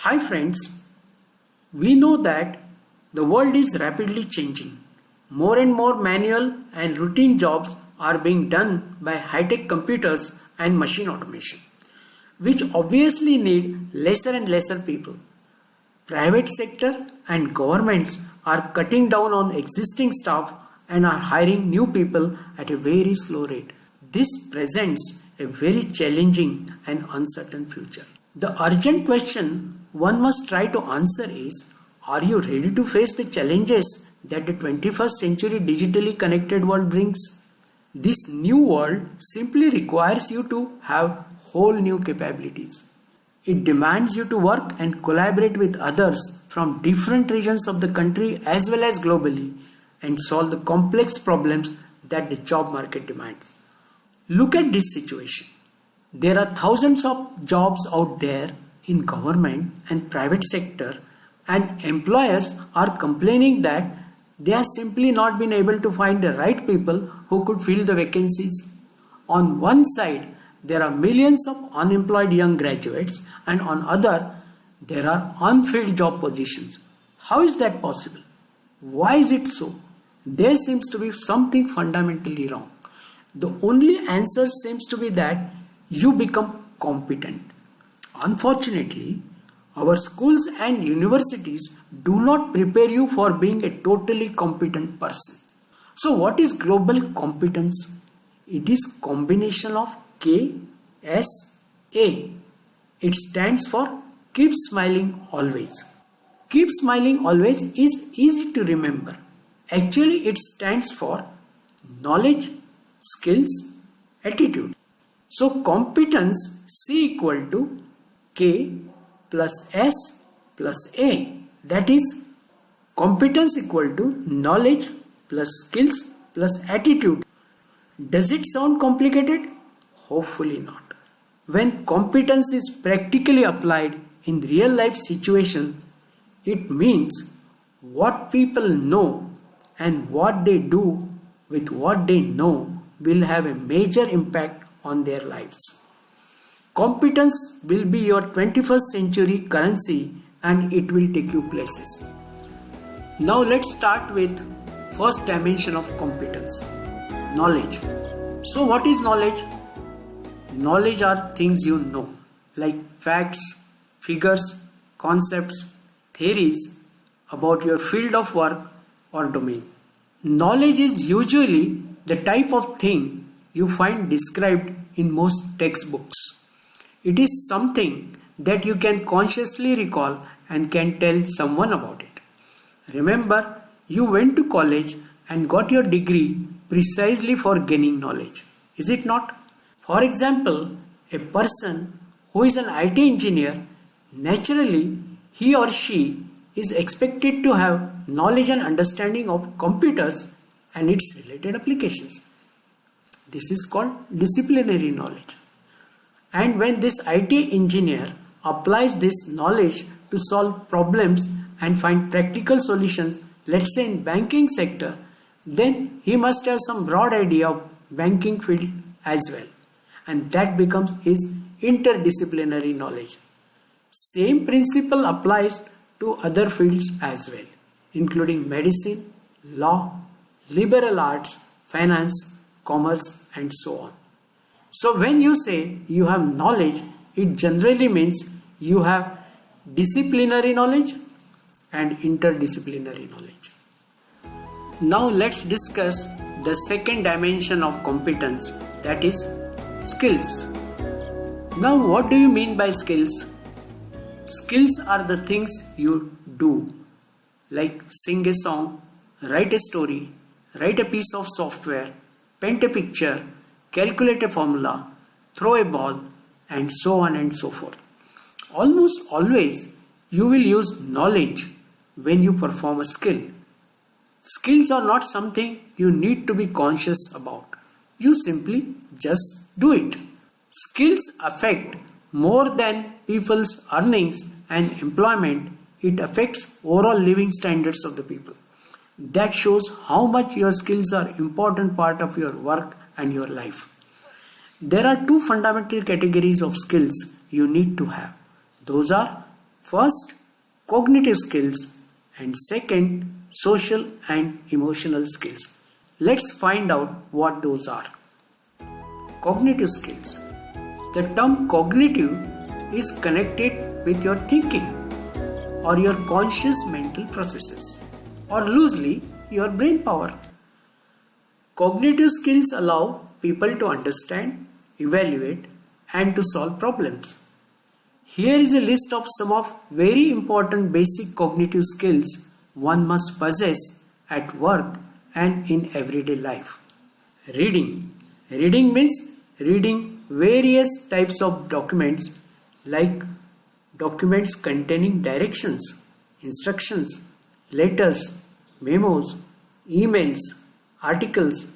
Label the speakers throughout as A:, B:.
A: Hi friends, we know that the world is rapidly changing. More and more manual and routine jobs are being done by high-tech computers and machine automation, which obviously need lesser and lesser people. Private sector and governments are cutting down on existing staff and are hiring new people at a very slow rate. This presents a very challenging and uncertain future. The urgent question one must try to answer is, are you ready to face the challenges that the 21st century digitally connected world brings? This new world simply requires you to have whole new capabilities. It demands you to work and collaborate with others from different regions of the country as well as globally and solve the complex problems that the job market demands. Look at this situation. There are thousands of jobs out there in government and private sector, and employers are complaining that they have simply not been able to find the right people who could fill the vacancies. On one side, there are millions of unemployed young graduates, and on other, there are unfilled job positions. How is that possible? Why is it so? There seems to be something fundamentally wrong. The only answer seems to be that you become competent. Unfortunately, our schools and universities do not prepare you for being a totally competent person. So what is global competence? It is combination of KSA. It stands for Keep Smiling Always. Keep Smiling Always is easy to remember. Actually, it stands for knowledge, skills, attitude. So competence C equal to K plus S plus A. That is competence equal to knowledge plus skills plus attitude. Does it sound complicated? Hopefully not. When competence is practically applied in real life situations, it means what people know and what they do with what they know will have a major impact on their lives. Competence will be your 21st century currency and it will take you places. Now let's start with first dimension of competence, knowledge. So what is knowledge? Knowledge are things you know, like facts, figures, concepts, theories about your field of work or domain. Knowledge is usually the type of thing you find described in most textbooks. It is something that you can consciously recall and can tell someone about it. Remember, you went to college and got your degree precisely for gaining knowledge, is it not? For example, a person who is an IT engineer, naturally he or she is expected to have knowledge and understanding of computers and its related applications. This is called disciplinary knowledge. And when this IT engineer applies this knowledge to solve problems and find practical solutions, let's say in banking sector, then he must have some broad idea of banking field as well. And that becomes his interdisciplinary knowledge. Same principle applies to other fields as well, including medicine, law, liberal arts, finance, commerce, and so on. So when you say you have knowledge, it generally means you have disciplinary knowledge and interdisciplinary knowledge. Now let's discuss the second dimension of competence, that is skills. Now what do you mean by skills? Skills are the things you do, like sing a song, write a story, write a piece of software, paint a picture, calculate a formula, throw a ball, and so on and so forth. Almost always you will use knowledge when you perform a skill. Skills are not something you need to be conscious about. You simply just do it. Skills affect more than people's earnings and employment. It affects overall living standards of the people. That shows how much your skills are an important part of your work and your life. There are two fundamental categories of skills you need to have. Those are First, cognitive skills, and second, social and emotional skills. Let's find out what those are. Cognitive skills. The term cognitive is connected with your thinking or your conscious mental processes, or loosely, your brain power. Cognitive skills allow people to understand, evaluate, and to solve problems. Here is a list of some of very important basic cognitive skills one must possess at work and in everyday life. Reading. Reading means reading various types of documents like documents containing directions, instructions, letters, memos, emails, articles,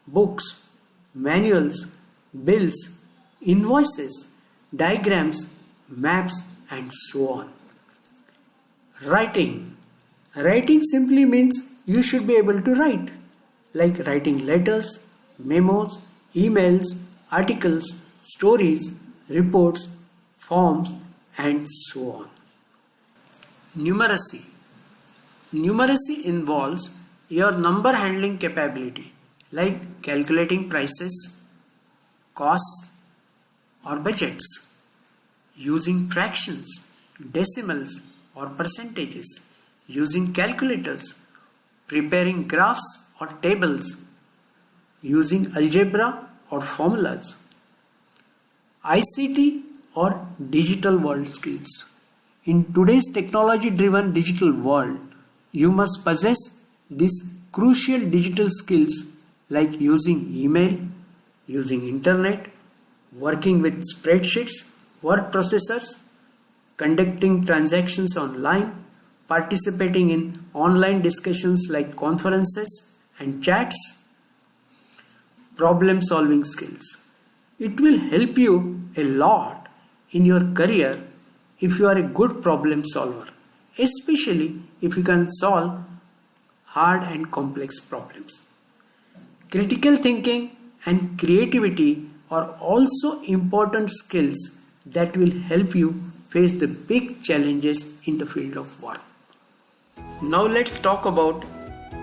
A: books, manuals, bills, invoices, diagrams, maps, and so on. Writing. Writing simply means you should be able to write, like writing letters, memos, emails, articles, stories, reports, forms, and so on. Numeracy. Numeracy involves your number handling capability, like calculating prices, costs, or budgets, using fractions, decimals, or percentages, using calculators, preparing graphs or tables, using algebra or formulas. ICT or digital world skills. In today's technology-driven digital world, you must possess these crucial digital skills like using email, using internet, working with spreadsheets, word processors, conducting transactions online, participating in online discussions like conferences and chats, problem solving skills. It will help you a lot in your career if you are a good problem solver, especially if you can solve hard and complex problems. Critical thinking and creativity are also important skills that will help you face the big challenges in the field of work. Now let's talk about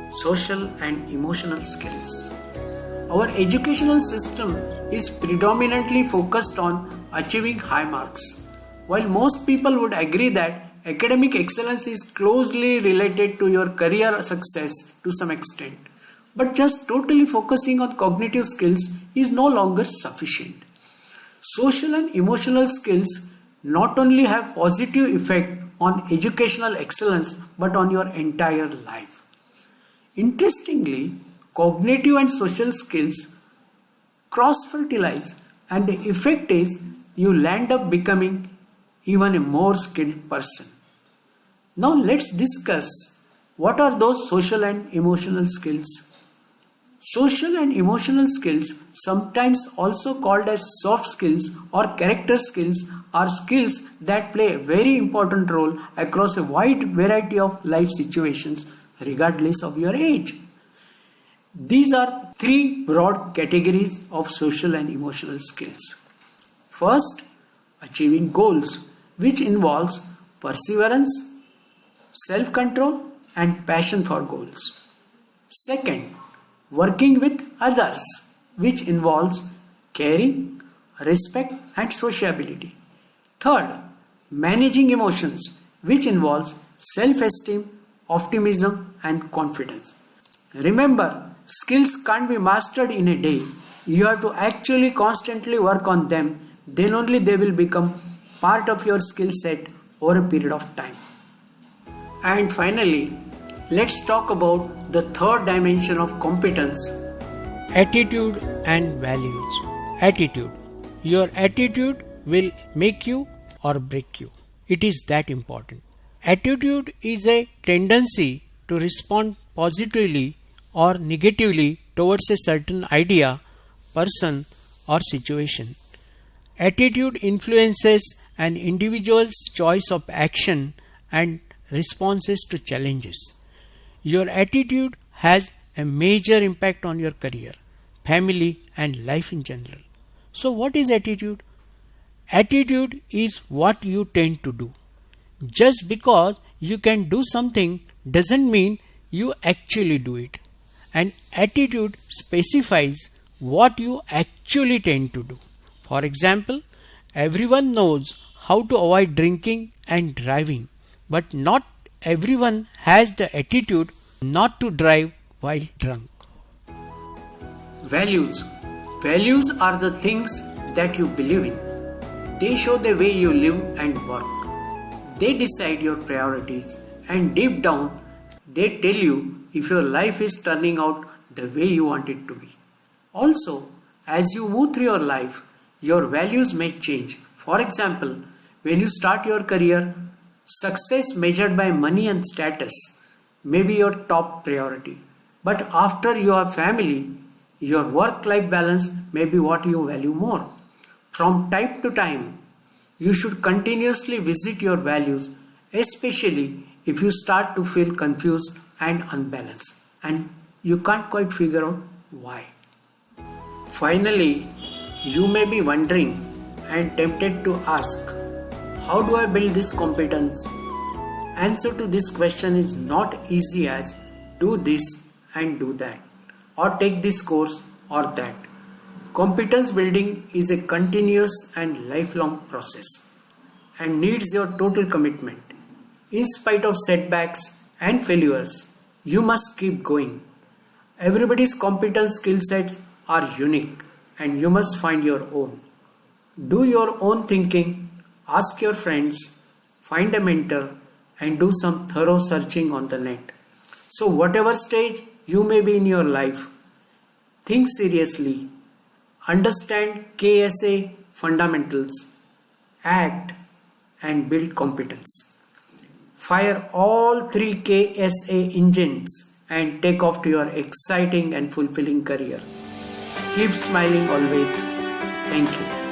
A: social and emotional skills. Our educational system is predominantly focused on achieving high marks. While most people would agree that academic excellence is closely related to your career success to some extent, but just totally focusing on cognitive skills is no longer sufficient. Social and emotional skills not only have positive effect on educational excellence but on your entire life. Interestingly, cognitive and social skills cross-fertilize, and the effect is you land up becoming even a more skilled person. Now let's discuss what are those social and emotional skills. Social and emotional skills, sometimes also called as soft skills or character skills, are skills that play a very important role across a wide variety of life situations regardless of your age. These are three broad categories of social and emotional skills. First, achieving goals, which involves perseverance, self-control, and passion for goals. Second, working with others, which involves caring, respect, and sociability. Third, managing emotions, which involves self-esteem, optimism, and confidence. Remember, skills can't be mastered in a day. You have to actually constantly work on them, then only they will become part of your skill set over a period of time. And finally, let's talk about the third dimension of competence: attitude and values. Attitude. Your attitude will make you or break you. It is that important. Attitude is a tendency to respond positively or negatively towards a certain idea, person, or situation. Attitude influences an individual's choice of action and responses to challenges. Your attitude has a major impact on your career, family, and life in general. So, what is attitude? Attitude is what you tend to do. Just because you can do something doesn't mean you actually do it. An attitude specifies what you actually tend to do. For example, everyone knows how to avoid drinking and driving, but not everyone has the attitude not to drive while drunk. Values. Values are the things that you believe in. They show the way you live and work. They decide your priorities, and deep down, they tell you if your life is turning out the way you want it to be. Also, as you move through your life, your values may change. For example, when you start your career, success measured by money and status may be your top priority. But after you have family, your work-life balance may be what you value more. From time to time, you should continuously visit your values, especially if you start to feel confused and unbalanced, and you can't quite figure out why. Finally, you may be wondering and tempted to ask, how do I build this competence? Answer to this question is not easy as do this and do that, or take this course or that. Competence building is a continuous and lifelong process and needs your total commitment. In spite of setbacks and failures, you must keep going. Everybody's competence skill sets are unique and you must find your own. Do your own thinking, ask your friends, find a mentor, and do some thorough searching on the net. So, whatever stage you may be in your life, think seriously, understand KSA fundamentals, act, and build competence. Fire all three KSA engines and take off to your exciting and fulfilling career. Keep smiling always. Thank you.